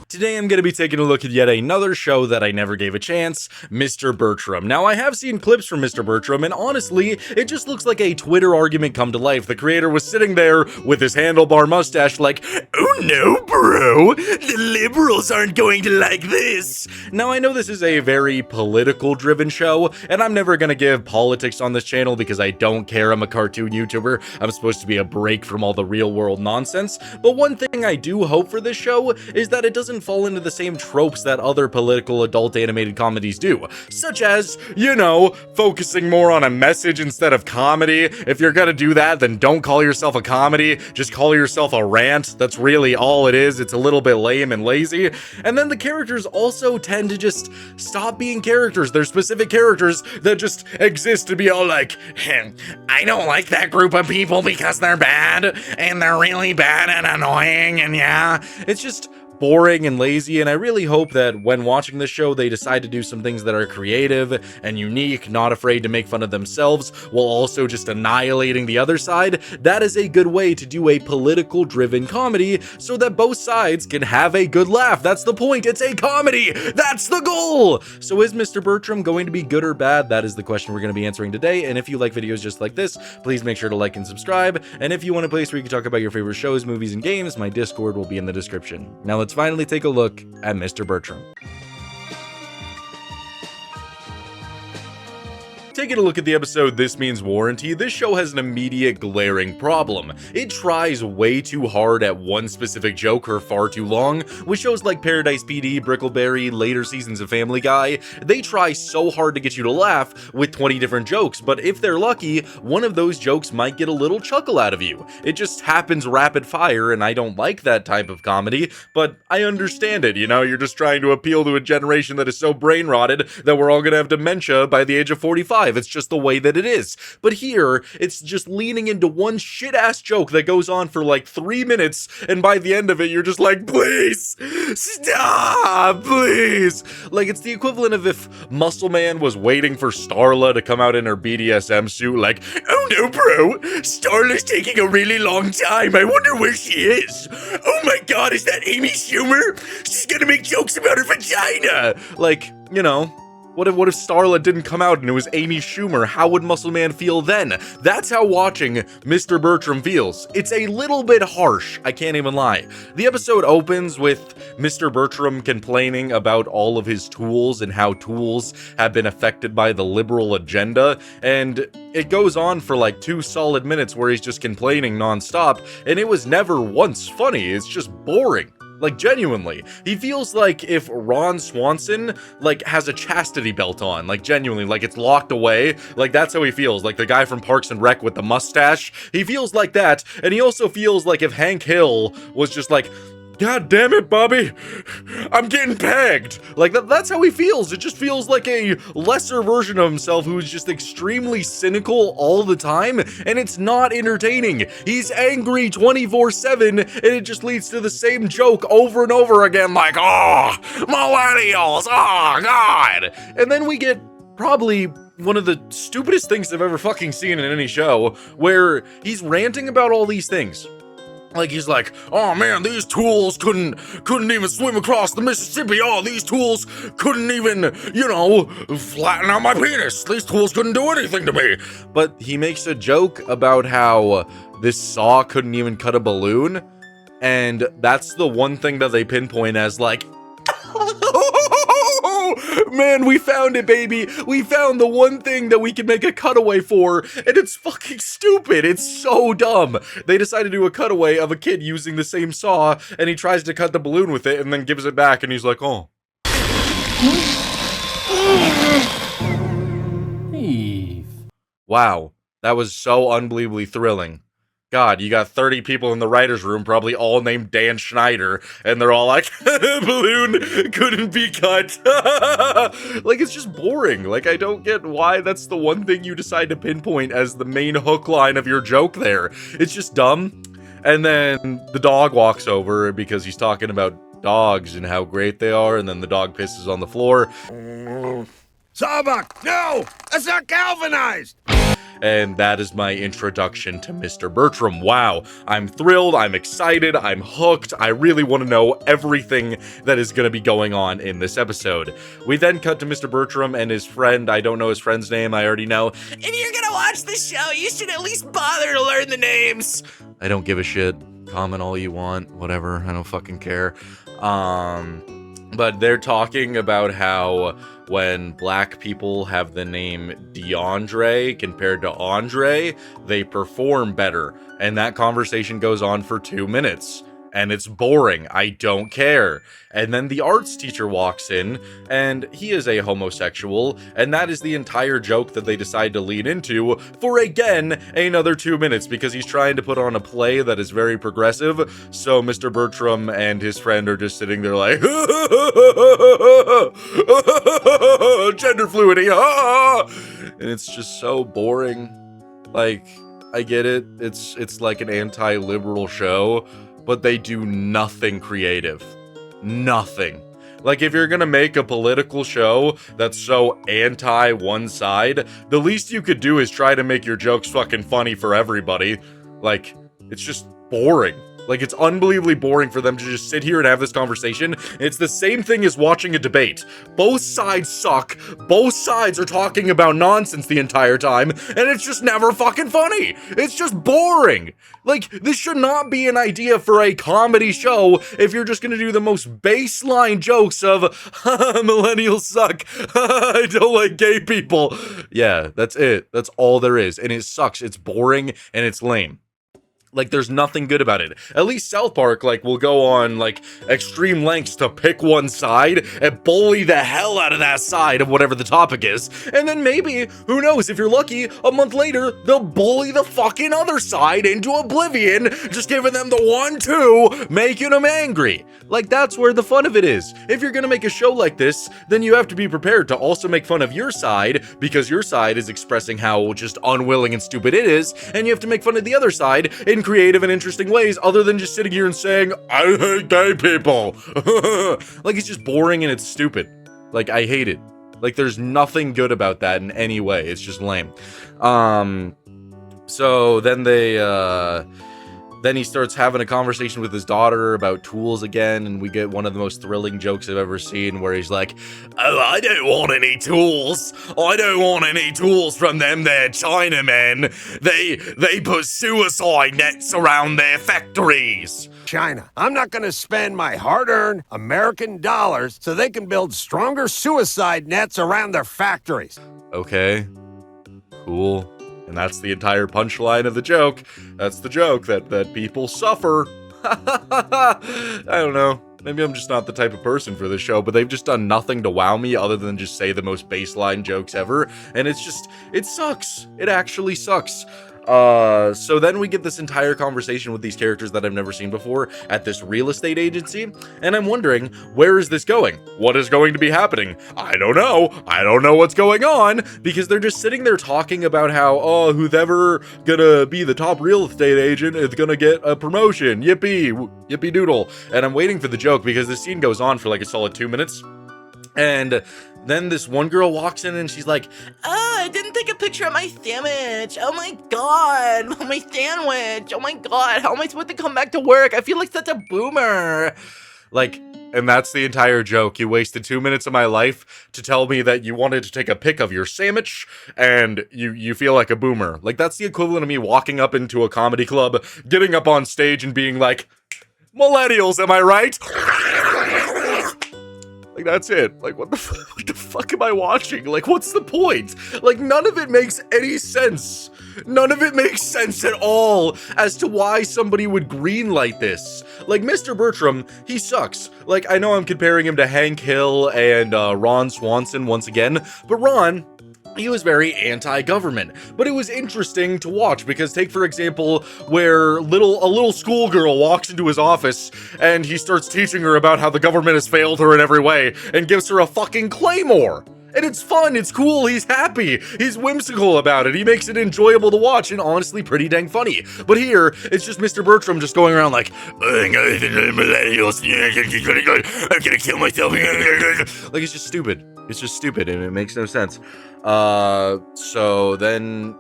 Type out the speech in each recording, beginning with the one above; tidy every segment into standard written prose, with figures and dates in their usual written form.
Today I'm going to be taking a look at yet another show that I never gave a chance, Mr. Bertram. Now I have seen clips from Mr. Bertram, and honestly, it just looks like a Twitter argument come to life. The creator was sitting there with his handlebar mustache like, "Oh no, bro, the liberals aren't going to like this." Now I know this is a very political driven show, and I'm never going to give politics on this channel because I don't care. I'm a cartoon YouTuber. I'm supposed to be a break from all the real world nonsense. But one thing I do hope for this show is that it doesn't fall into the same tropes that other political adult animated comedies do, such as, you know, focusing more on a message instead of comedy. If you're gonna do that, then don't call yourself a comedy, just call yourself a rant. That's really all it is. It's a little bit lame and lazy. And then the characters also tend to just stop being characters. They're specific characters that just exist to be all like, I don't like that group of people because they're bad, and they're really bad and annoying, and yeah, it's just boring and lazy. And I really hope that when watching this show, they decide to do some things that are creative and unique, not afraid to make fun of themselves, while also just annihilating the other side. That is a good way to do a political driven comedy so that both sides can have a good laugh. That's the point. It's a comedy. That's the goal. So is Mr. Bertram going to be good or bad? That is the question we're going to be answering today. And if you like videos just like this, please make sure to like and subscribe. And if you want a place where you can talk about your favorite shows, movies, and games, my Discord will be in the description. Now let's finally take a look at Mr. Bertram. Taking a look at the episode This Means Warranty, this show has an immediate glaring problem. It tries way too hard at one specific joke for far too long. With shows like Paradise PD, Brickleberry, later seasons of Family Guy, they try so hard to get you to laugh with 20 different jokes, but if they're lucky, one of those jokes might get a little chuckle out of you. It just happens rapid fire, and I don't like that type of comedy, but I understand it, you know? You're just trying to appeal to a generation that is so brain rotted that we're all gonna have dementia by the age of 45. It's just the way that it is. But here, it's just leaning into one shit-ass joke that goes on for like 3 minutes, and by the end of it, you're just like, please, stop, please. Like, it's the equivalent of if Muscle Man was waiting for Starla to come out in her BDSM suit, like, oh no, bro, Starla's taking a really long time. I wonder where she is. Oh my god, is that Amy Schumer? She's gonna make jokes about her vagina. Like, you know, What if Starla didn't come out and it was Amy Schumer? How would Muscle Man feel then? That's how watching Mr. Bertram feels. It's a little bit harsh, I can't even lie. The episode opens with Mr. Bertram complaining about all of his tools and how tools have been affected by the liberal agenda, and it goes on for like 2 solid minutes where he's just complaining nonstop, and it was never once funny. It's just boring. Like, genuinely. He feels like if Ron Swanson, like, has a chastity belt on. Like, genuinely. Like, it's locked away. Like, that's how he feels. Like, the guy from Parks and Rec with the mustache. He feels like that. And he also feels like if Hank Hill was just like, God damn it, Bobby, I'm getting pegged. Like, that's how he feels. It just feels like a lesser version of himself who's just extremely cynical all the time, and it's not entertaining. He's angry 24/7, and it just leads to the same joke over and over again, like, oh, millennials, oh, God. And then we get probably one of the stupidest things I've ever fucking seen in any show, where he's ranting about all these things. Like, he's like, oh man, these tools couldn't even swim across the Mississippi. Oh, these tools couldn't even, you know, flatten out my penis. These tools couldn't do anything to me. But he makes a joke about how this saw couldn't even cut a balloon. And that's the one thing that they pinpoint as like, man, we found it, baby. We found the one thing that we can make a cutaway for, and it's fucking stupid. It's so dumb. They decided to do a cutaway of a kid using the same saw, and he tries to cut the balloon with it and then gives it back, and he's like, oh. Eve. Wow, that was so unbelievably thrilling. God, you got 30 people in the writer's room, probably all named Dan Schneider, and they're all like, balloon couldn't be cut. Like, it's just boring. Like, I don't get why that's the one thing you decide to pinpoint as the main hook line of your joke there. It's just dumb. And then the dog walks over because he's talking about dogs and how great they are, and then the dog pisses on the floor. Sawbuck, no! That's not galvanized! and that is my introduction to Mr. Bertram. Wow, I'm thrilled, I'm excited, I'm hooked, I really want to know everything that is going to be going on in this episode. We then cut to Mr. Bertram and his friend. I don't know his friend's name, I already know. If you're gonna watch this show, you should at least bother to learn the names. I don't give a shit. Comment all you want, whatever, I don't fucking care. But they're talking about how when black people have the name DeAndre compared to Andre, they perform better. And that conversation goes on for 2 minutes. And it's boring. I don't care. And then the arts teacher walks in, and he is a homosexual, and that is the entire joke that they decide to lean into for, again, another 2 minutes, because he's trying to put on a play that is very progressive, so Mr. Bertram and his friend are just sitting there like, gender fluidity, and it's just so boring. Like, I get it, it's like an anti-liberal show, but they do nothing creative. Nothing. Like, if you're gonna make a political show that's so anti-one side, the least you could do is try to make your jokes fucking funny for everybody. Like, it's just boring. Like, it's unbelievably boring for them to just sit here and have this conversation. It's the same thing as watching a debate. Both sides suck, both sides are talking about nonsense the entire time, and it's just never fucking funny. It's just boring. Like, this should not be an idea for a comedy show if you're just gonna do the most baseline jokes of, millennials suck, I don't like gay people. Yeah, that's it. That's all there is, and it sucks. It's boring, and it's lame. Like, there's nothing good about it. At least South Park, like, will go on, like, extreme lengths to pick one side and bully the hell out of that side of whatever the topic is. And then maybe, who knows, if you're lucky, a month later, they'll bully the fucking other side into oblivion, just giving them the 1-2, making them angry. Like, that's where the fun of it is. If you're gonna make a show like this, then you have to be prepared to also make fun of your side, because your side is expressing how just unwilling and stupid it is, and you have to make fun of the other side in creative and interesting ways, other than just sitting here and saying, I hate gay people. Like, it's just boring and it's stupid. Like, I hate it. Like, there's nothing good about that in any way. It's just lame. So then then he starts having a conversation with his daughter about tools again, and we get one of the most thrilling jokes I've ever seen, where he's like, oh, I don't want any tools. I don't want any tools from them there Chinamen. They put suicide nets around their factories. China. I'm not gonna spend my hard-earned American dollars so they can build stronger suicide nets around their factories. Okay. Cool. And that's the entire punchline of the joke. That's the joke, that people suffer. I don't know. Maybe I'm just not the type of person for this show, but they've just done nothing to wow me other than just say the most baseline jokes ever. And it's just, it sucks. It actually sucks. So then we get this entire conversation with these characters that I've never seen before at this real estate agency, and I'm wondering, where is this going? What is going to be happening? I don't know. I don't know what's going on, because they're just sitting there talking about how, oh, who's ever gonna be the top real estate agent is gonna get a promotion. Yippee, yippee doodle. And I'm waiting for the joke, because this scene goes on for like a solid 2 minutes, and then this one girl walks in and she's like, oh, I didn't take a picture of my sandwich. Oh my god, my sandwich. Oh my god, how am I supposed to come back to work? I feel like such a boomer. Like, and that's the entire joke. You wasted 2 minutes of my life to tell me that you wanted to take a pic of your sandwich and you feel like a boomer. Like, that's the equivalent of me walking up into a comedy club, getting up on stage and being like, millennials, am I right? Like, that's it. Like, what the fuck am I watching? Like, what's the point? Like, none of it makes any sense. None of it makes sense at all as to why somebody would greenlight this. Like, Mr. Bertram, he sucks. Like, I know I'm comparing him to Hank Hill and Ron Swanson once again, but Ron, he was very anti-government, but it was interesting to watch because take, for example, where a little schoolgirl walks into his office and he starts teaching her about how the government has failed her in every way and gives her a fucking claymore. And it's fun, it's cool, he's happy, he's whimsical about it, he makes it enjoyable to watch and honestly pretty dang funny. But here, it's just Mr. Bertram just going around like, I'm gonna kill myself. Like, it's just stupid and it makes no sense. So then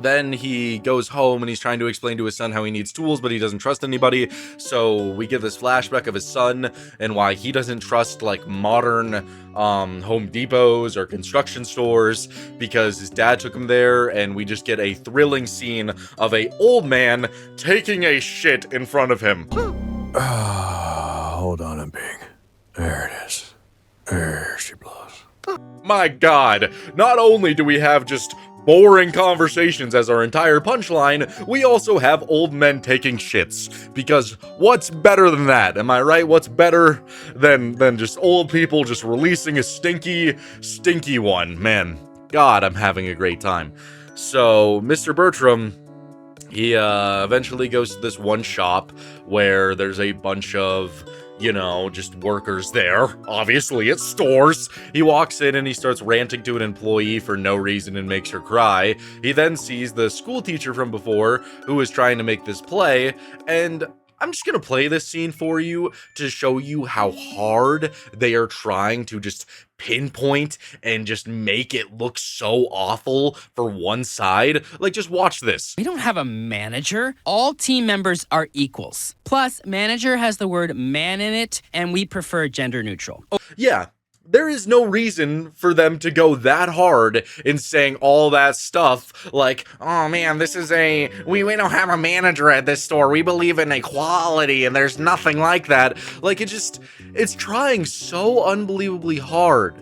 Then he goes home and he's trying to explain to his son how he needs tools, but he doesn't trust anybody. So we get this flashback of his son and why he doesn't trust like modern Home Depots or construction stores, because his dad took him there. And we just get a thrilling scene of a old man taking a shit in front of him. Hold on, I'm being. There it is. There she blows. My God, not only do we have just boring conversations as our entire punchline, we also have old men taking shits. Because what's better than that? Am I right? What's better than just old people just releasing a stinky one? Man, God, I'm having a great time. So, Mr. Bertram, he eventually goes to this one shop where there's a bunch of, you know, just workers there. Obviously, it's stores. He walks in and he starts ranting to an employee for no reason and makes her cry. He then sees the school teacher from before who was trying to make this play, and I'm just gonna play this scene for you to show you how hard they are trying to just pinpoint and just make it look so awful for one side. Like, just watch this. We don't have a manager. All team members are equals. Plus, manager has the word man in it, and we prefer gender neutral. Oh, yeah. There is no reason for them to go that hard in saying all that stuff like, oh man, this is we don't have a manager at this store. We believe in equality and there's nothing like that. Like, it's trying so unbelievably hard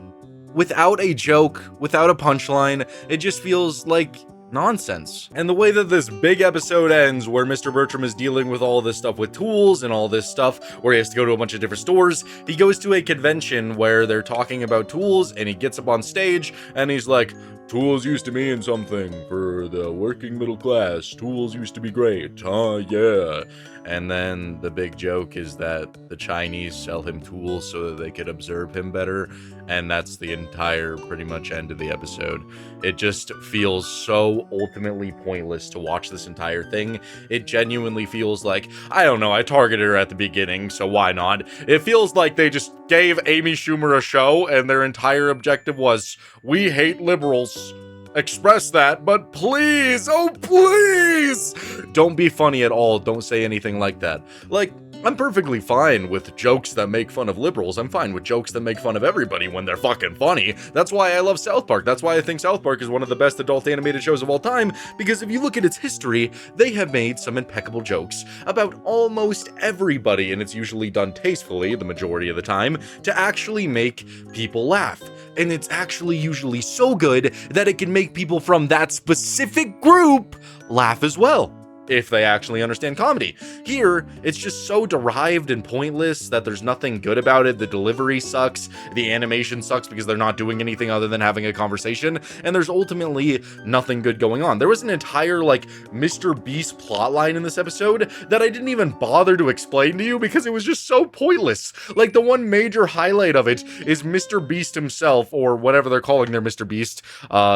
without a joke, without a punchline. It just feels like nonsense. And the way that this big episode ends, where Mr. Bertram is dealing with all this stuff with tools and all this stuff where he has to go to a bunch of different stores, he goes to a convention where they're talking about tools, and he gets up on stage and he's like, tools used to mean something for the working middle class. Tools used to be great. Yeah. And then the big joke is that the Chinese sell him tools so that they could observe him better. And that's the entire pretty much end of the episode. It just feels so ultimately pointless to watch this entire thing. It genuinely feels like, I don't know, I targeted her at the beginning, so why not? It feels like they just gave Amy Schumer a show and their entire objective was, we hate liberals. Express that, but please, oh please, don't be funny at all. Don't say anything like that. Like, I'm perfectly fine with jokes that make fun of liberals. I'm fine with jokes that make fun of everybody when they're fucking funny. That's why I love South Park. That's why I think South Park is one of the best adult animated shows of all time, because if you look at its history, they have made some impeccable jokes about almost everybody, and it's usually done tastefully the majority of the time to actually make people laugh. And it's actually usually so good that it can make people from that specific group laugh as well, if they actually understand comedy. Here, it's just so derived and pointless that there's nothing good about it. The delivery sucks, the animation sucks because they're not doing anything other than having a conversation, and there's ultimately nothing good going on. There was an entire, like, Mr. Beast plotline in this episode that I didn't even bother to explain to you because it was just so pointless. Like, the one major highlight of it is Mr. Beast himself, or whatever they're calling their Mr. Beast,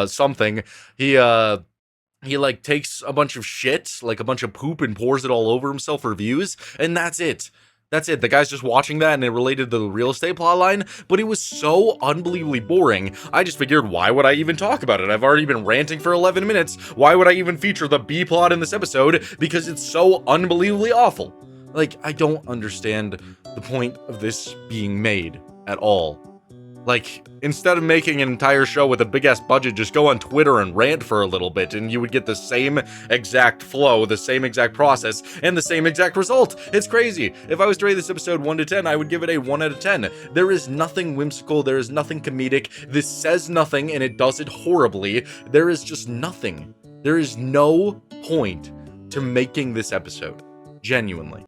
something. He like takes a bunch of shit, like a bunch of poop, and pours it all over himself for views, and that's it. That's it. The guy's just watching that, and it related to the real estate plotline, but it was so unbelievably boring. I just figured, why would I even talk about it? I've already been ranting for 11 minutes. Why would I even feature the B plot in this episode? Because it's so unbelievably awful. Like, I don't understand the point of this being made at all. Like, instead of making an entire show with a big-ass budget, just go on Twitter and rant for a little bit, and you would get the same exact flow, the same exact process, and the same exact result. It's crazy. If I was to rate this episode 1 to 10, I would give it a 1 out of 10. There is nothing whimsical, there is nothing comedic, this says nothing, and it does it horribly. There is just nothing. There is no point to making this episode. Genuinely.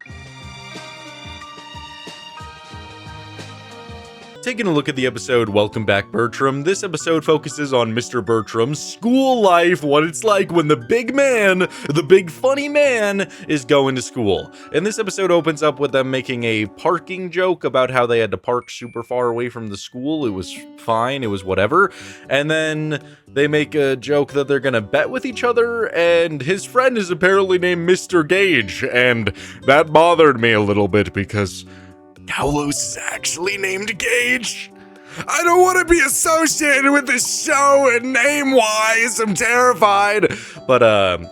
Taking a look at the episode, Welcome Back, Bertram. This episode focuses on Mr. Bertram's school life, what it's like when the big man, the big funny man, is going to school. And this episode opens up with them making a parking joke about how they had to park super far away from the school. It was fine, it was whatever. And then they make a joke that they're gonna bet with each other, and his friend is apparently named Mr. Gage, and that bothered me a little bit because Carlos is actually named Gage. I don't want to be associated with this show and name-wise. I'm terrified. But,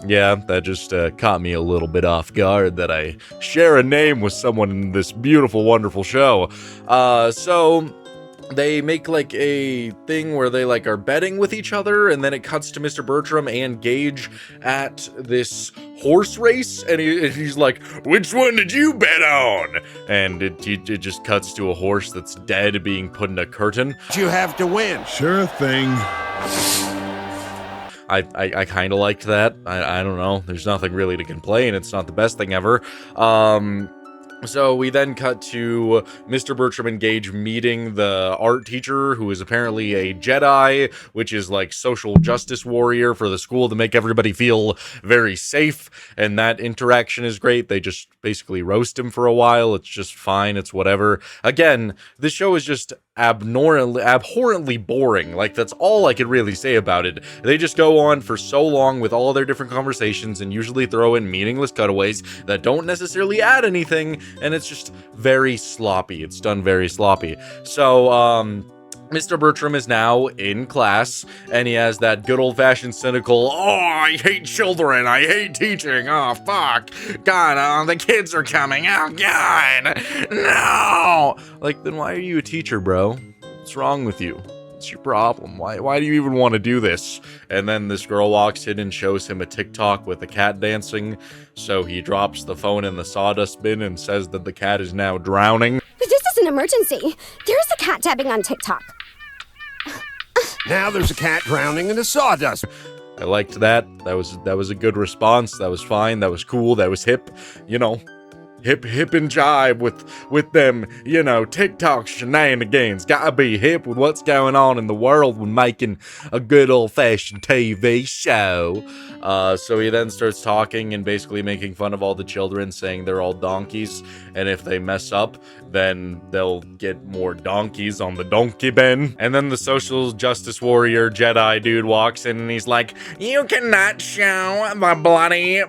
yeah, that just caught me a little bit off guard that I share a name with someone in this beautiful, wonderful show. So they make like a thing where they like are betting with each other, and then it cuts to Mr. Bertram and Gage at this horse race, and he's like, which one did you bet on? And it just cuts to a horse that's dead being put in a curtain. You have to win. Sure thing. I kind of liked that. I don't know. There's nothing really to complain. It's not the best thing ever. So we then cut to Mr. Bertram and Gage meeting the art teacher, who is apparently a Jedi, which is like social justice warrior for the school to make everybody feel very safe. And that interaction is great. They just basically roast him for a while. It's just fine. It's whatever. Again, this show is just abhorrently boring. Like, that's all I could really say about it. They just go on for so long with all their different conversations and usually throw in meaningless cutaways that don't necessarily add anything, and it's just very sloppy. It's done very sloppy. So, Mr. Bertram is now in class, and he has that good old-fashioned cynical, oh, I hate children, I hate teaching, oh, fuck, God, the kids are coming, oh, God, no! Like, then why are you a teacher, bro? What's wrong with you? What's your problem? Why do you even want to do this? And then this girl walks in and shows him a TikTok with a cat dancing, so he drops the phone in the sawdust bin and says that the cat is now drowning. This is an emergency. There's a cat dabbing on TikTok. Now there's a cat drowning in the sawdust. I liked that. That was a good response. That was fine. That was cool. That was hip. You know, hip and jive with them, you know, TikTok shenanigans. Gotta be hip with what's going on in the world when making a good old-fashioned TV show. So he then starts talking and basically making fun of all the children, saying they're all donkeys, and if they mess up, then they'll get more donkeys on the donkey bin. And then the social justice warrior Jedi dude walks in and he's like, you cannot show the bloody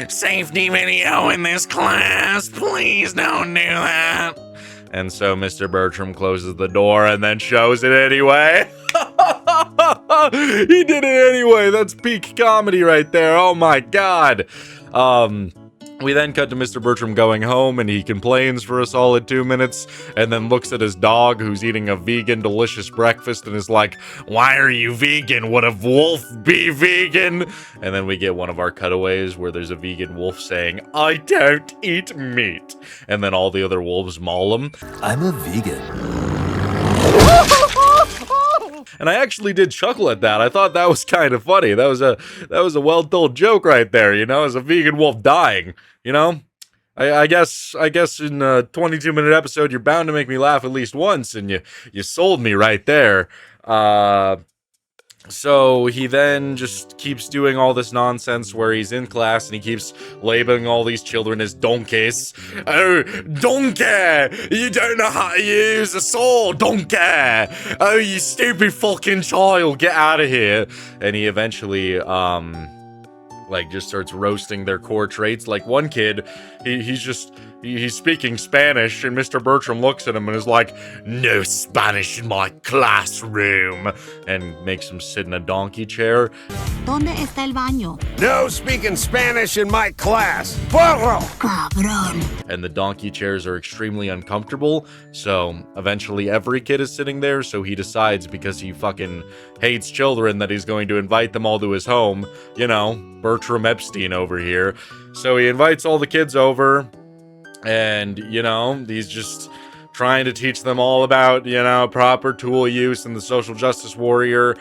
safety video in this class. Please don't do that. And so Mr. Bertram closes the door and then shows it anyway. He did it anyway. That's peak comedy right there. Oh my God. We then cut to Mr. Bertram going home, and he complains for a solid 2 minutes, and then looks at his dog, who's eating a vegan delicious breakfast, and is like, why are you vegan? Would a wolf be vegan? And then we get one of our cutaways where there's a vegan wolf saying, I don't eat meat. And then all the other wolves maul him. I'm a vegan. And I actually did chuckle at that. I thought that was kind of funny. That was a well-told joke right there, you know, as a vegan wolf dying, you know? I guess in a 22-minute episode, you're bound to make me laugh at least once, and you sold me right there. So he then just keeps doing all this nonsense where he's in class and he keeps labeling all these children as donkeys. Oh, donkey! You don't know how to use a saw, donkey! Oh, you stupid fucking child, get out of here! And he eventually, just starts roasting their core traits. Like one kid, he's speaking Spanish, and Mr. Bertram looks at him and is like, no Spanish in my classroom, and makes him sit in a donkey chair. ¿Dónde está el baño? No speaking Spanish in my class. Burro! Cabrón. And the donkey chairs are extremely uncomfortable, so eventually every kid is sitting there, so he decides, because he fucking hates children, that he's going to invite them all to his home. You know, Bertram Epstein over here. So he invites all the kids over, and, you know, he's just trying to teach them all about, you know, proper tool use, and the social justice warrior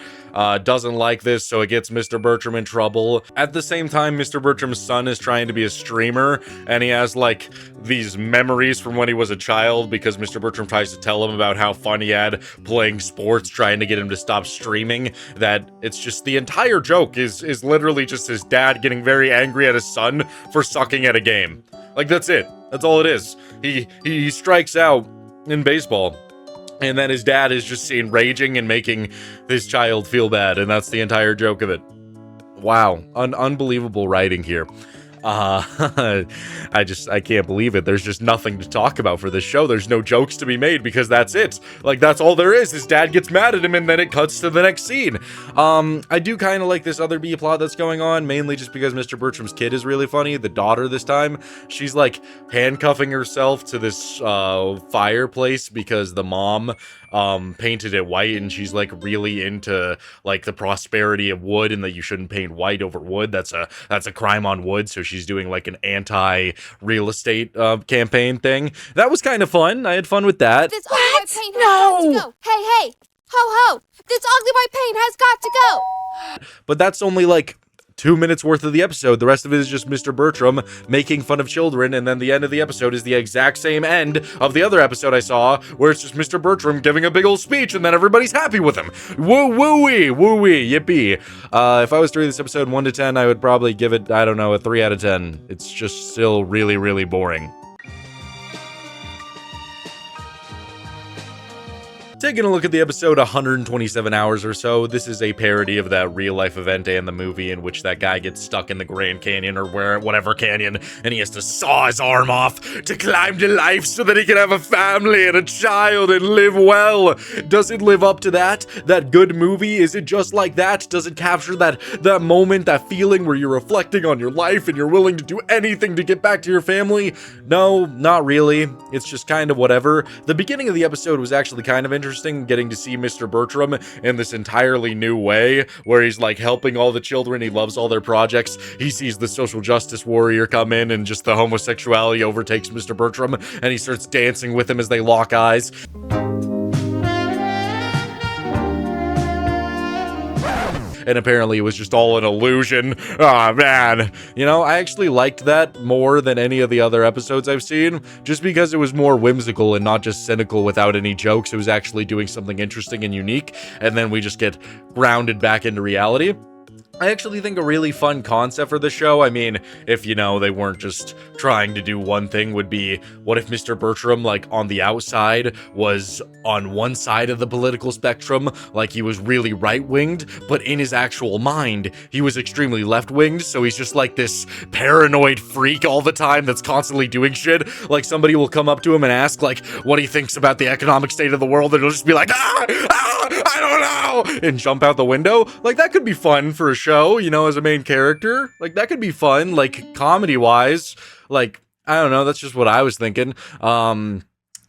doesn't like this, so it gets Mr. Bertram in trouble. At the same time, Mr. Bertram's son is trying to be a streamer, and he has, like, these memories from when he was a child, because Mr. Bertram tries to tell him about how fun he had playing sports, trying to get him to stop streaming, that it's just, the entire joke is literally just his dad getting very angry at his son for sucking at a game. Like, that's it. That's all it is. He strikes out in baseball, and then his dad is just seen raging and making his child feel bad, and that's the entire joke of it. Wow. Unbelievable writing here. I can't believe it. There's just nothing to talk about for this show. There's no jokes to be made because that's it. Like, that's all there is. His dad gets mad at him and then it cuts to the next scene. I do kind of like this other B plot that's going on, mainly just because Mr. Bertram's kid is really funny. The daughter this time, she's like handcuffing herself to this fireplace because the mom painted it white, and she's like really into like the prosperity of wood and that you shouldn't paint white over wood. That's a crime on wood. So she's doing like an anti-real estate campaign thing. That was kind of fun. I had fun with that. This ugly white paint has got to go. Hey, ho. This ugly white paint has got to go. But that's only like 2 minutes worth of the episode. The rest of it is just Mr. Bertram making fun of children, and then the end of the episode is the exact same end of the other episode I saw, where it's just Mr. Bertram giving a big old speech, and then everybody's happy with him. Woo-wee, yippee. If I was to rate this episode 1 to 10, I would probably give it, I don't know, a 3 out of 10. It's just still really, really boring. Taking a look at the episode 127 hours or so, this is a parody of that real-life event and the movie in which that guy gets stuck in the Grand Canyon or whatever canyon, and he has to saw his arm off to climb to life so that he can have a family and a child and live well. Does it live up to that good movie? Is it just like that? Does it capture that moment, that feeling where you're reflecting on your life and you're willing to do anything to get back to your family? No, not really. It's just kind of whatever. The beginning of the episode was actually kind of interesting, getting to see Mr. Bertram in this entirely new way, where he's like helping all the children. He loves all their projects. He sees the social justice warrior come in, and just the homosexuality overtakes Mr. Bertram, and he starts dancing with him as they lock eyes. And apparently it was just all an illusion. Oh man. You know, I actually liked that more than any of the other episodes I've seen, just because it was more whimsical and not just cynical without any jokes. It was actually doing something interesting and unique, and then we just get grounded back into reality. I actually think a really fun concept for the show, I mean, if, you know, they weren't just trying to do one thing, would be, what if Mr. Bertram, like, on the outside, was on one side of the political spectrum, like he was really right-winged, but in his actual mind, he was extremely left-winged, so he's just like this paranoid freak all the time that's constantly doing shit. Like, somebody will come up to him and ask, like, what he thinks about the economic state of the world, and he'll just be like, I don't know, and jump out the window. Like, that could be fun for a show, you know, as a main character. Like, that could be fun, like, comedy-wise. Like, I don't know, that's just what I was thinking.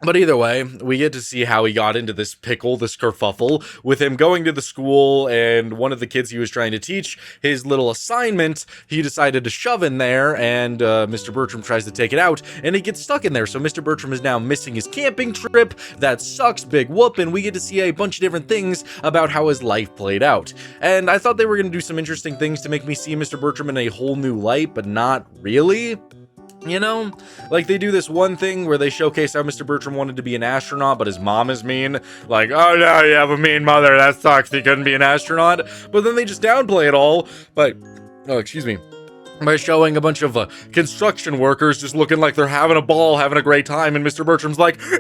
But either way, we get to see how he got into this pickle, this kerfuffle, with him going to the school, and one of the kids he was trying to teach, his little assignment, he decided to shove in there, and Mr. Bertram tries to take it out, and he gets stuck in there. So Mr. Bertram is now missing his camping trip. That sucks, big whoop, and we get to see a bunch of different things about how his life played out. And I thought they were going to do some interesting things to make me see Mr. Bertram in a whole new light, but not really. You know, like they do this one thing where they showcase how Mr. Bertram wanted to be an astronaut, but his mom is mean. Like, oh no, you have a mean mother, that sucks, he couldn't be an astronaut. But then they just downplay it all by showing a bunch of construction workers just looking like they're having a ball, having a great time, and Mr. Bertram's like, ew!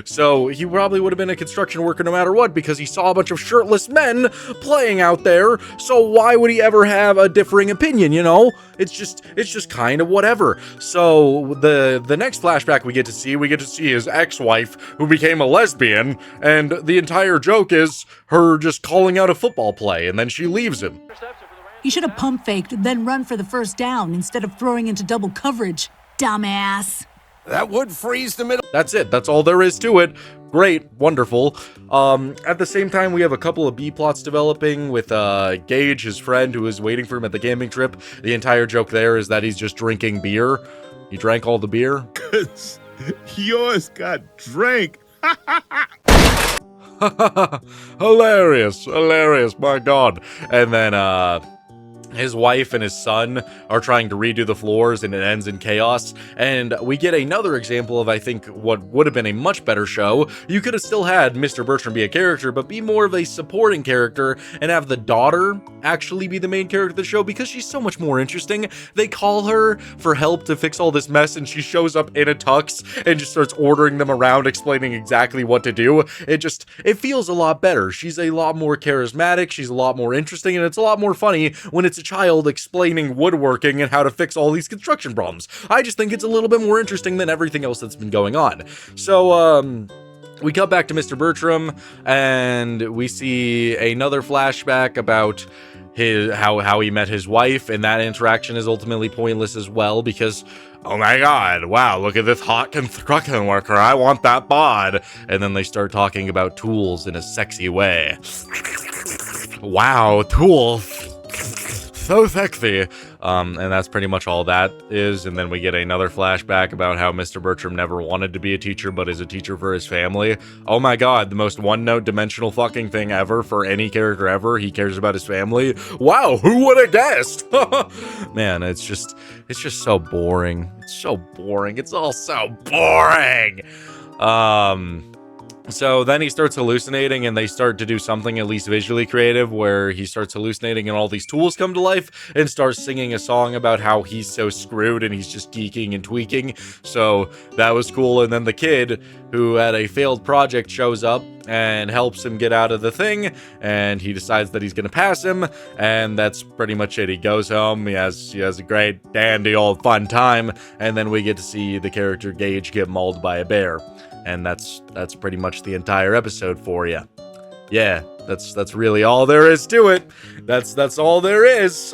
So he probably would have been a construction worker no matter what, because he saw a bunch of shirtless men playing out there, so why would he ever have a differing opinion, you know? It's just kind of whatever. So the next flashback we get to see his ex-wife, who became a lesbian, and the entire joke is her just calling out a football play, and then she leaves him. You should have pump faked, then run for the first down instead of throwing into double coverage, dumbass. That would freeze the middle. That's it. That's all there is to it. Great. Wonderful. At the same time, we have a couple of B-plots developing with Gage, his friend, who is waiting for him at the camping trip. The entire joke there is that he's just drinking beer. He drank all the beer. Yours got drank. Hilarious, my god. And then his wife and his son are trying to redo the floors, and it ends in chaos. And we get another example of, I think, what would have been a much better show. You could have still had Mr. Bertram be a character, but be more of a supporting character, and have the daughter actually be the main character of the show, because she's so much more interesting. They call her for help to fix all this mess, and she shows up in a tux and just starts ordering them around, explaining exactly what to do. It feels a lot better. She's a lot more charismatic, she's a lot more interesting, and it's a lot more funny when it's a child explaining woodworking and how to fix all these construction problems. I just think it's a little bit more interesting than everything else that's been going on. So, we cut back to Mr. Bertram, and we see another flashback about how he met his wife, and that interaction is ultimately pointless as well because, oh my god, wow, look at this hot construction worker, I want that bod. And then they start talking about tools in a sexy way. Wow, tools. So sexy. And that's pretty much all that is. And then we get another flashback about how Mr. Bertram never wanted to be a teacher, but is a teacher for his family. Oh my god, the most one-note dimensional fucking thing ever for any character ever. He cares about his family. Wow, who would have guessed? Man, it's just so boring. It's so boring. It's all so boring. So then he starts hallucinating, and they start to do something at least visually creative where he starts hallucinating and all these tools come to life and starts singing a song about how he's so screwed and he's just geeking and tweaking. So that was cool. And then the kid who had a failed project shows up and helps him get out of the thing, and he decides that he's going to pass him, and that's pretty much it. He goes home, he has a great dandy old fun time, and then we get to see the character Gage get mauled by a bear. And that's pretty much the entire episode for you. Yeah, that's really all there is to it. That's all there is.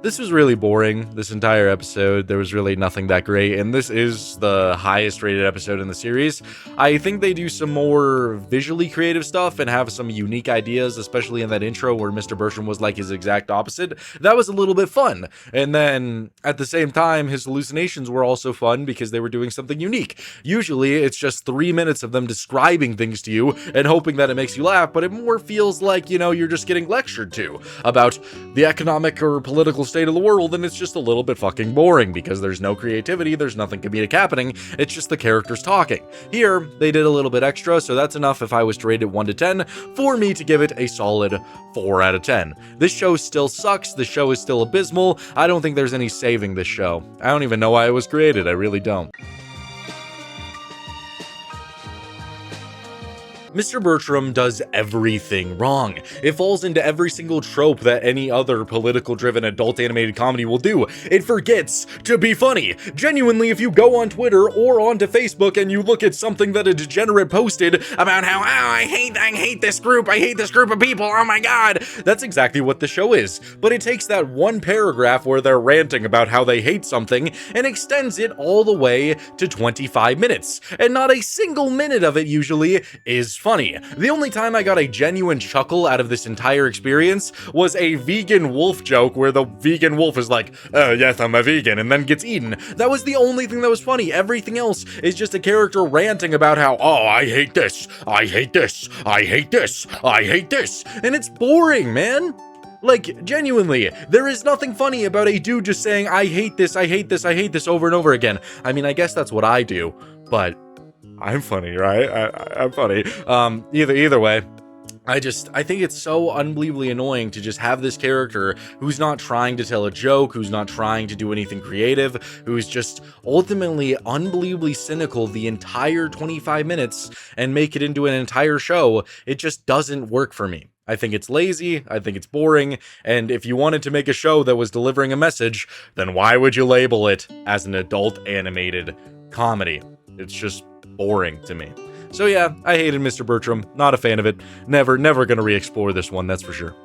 This was really boring, this entire episode. There was really nothing that great, and this is the highest rated episode in the series. I think they do some more visually creative stuff and have some unique ideas, especially in that intro where Mr. Bertram was like his exact opposite. That was a little bit fun. And then, at the same time, his hallucinations were also fun because they were doing something unique. Usually, it's just 3 minutes of them describing things to you and hoping that it makes you laugh, but it more feels like, you're just getting lectured to about the economic or political state of the world, and it's just a little bit fucking boring because there's no creativity, there's nothing comedic happening, it's just the characters talking. Here, they did a little bit extra, so that's enough if I was to rate it 1 to 10 for me to give it a solid 4 out of 10. This show still sucks, the show is still abysmal, I don't think there's any saving this show. I don't even know why it was created, I really don't. Mr. Bertram does everything wrong. It falls into every single trope that any other political-driven adult animated comedy will do. It forgets to be funny. Genuinely, if you go on Twitter or onto Facebook and you look at something that a degenerate posted about how, I hate this group of people, oh my god, that's exactly what the show is. But it takes that one paragraph where they're ranting about how they hate something and extends it all the way to 25 minutes. And not a single minute of it usually is funny. The only time I got a genuine chuckle out of this entire experience was a vegan wolf joke where the vegan wolf is like, oh yes, I'm a vegan, and then gets eaten. That was the only thing that was funny. Everything else is just a character ranting about how, oh, I hate this, I hate this, I hate this, I hate this, and it's boring, man. Like, genuinely, there is nothing funny about a dude just saying, I hate this, I hate this, I hate this over and over again. I mean, I guess that's what I do, but I'm funny, right? I'm funny. Either way, I think it's so unbelievably annoying to just have this character who's not trying to tell a joke, who's not trying to do anything creative, who's just ultimately unbelievably cynical the entire 25 minutes and make it into an entire show. It just doesn't work for me. I think it's lazy, I think it's boring, and if you wanted to make a show that was delivering a message, then why would you label it as an adult animated comedy? It's just boring to me. So yeah, I hated Mr. Bertram, not a fan of it. Never gonna re-explore this one, that's for sure.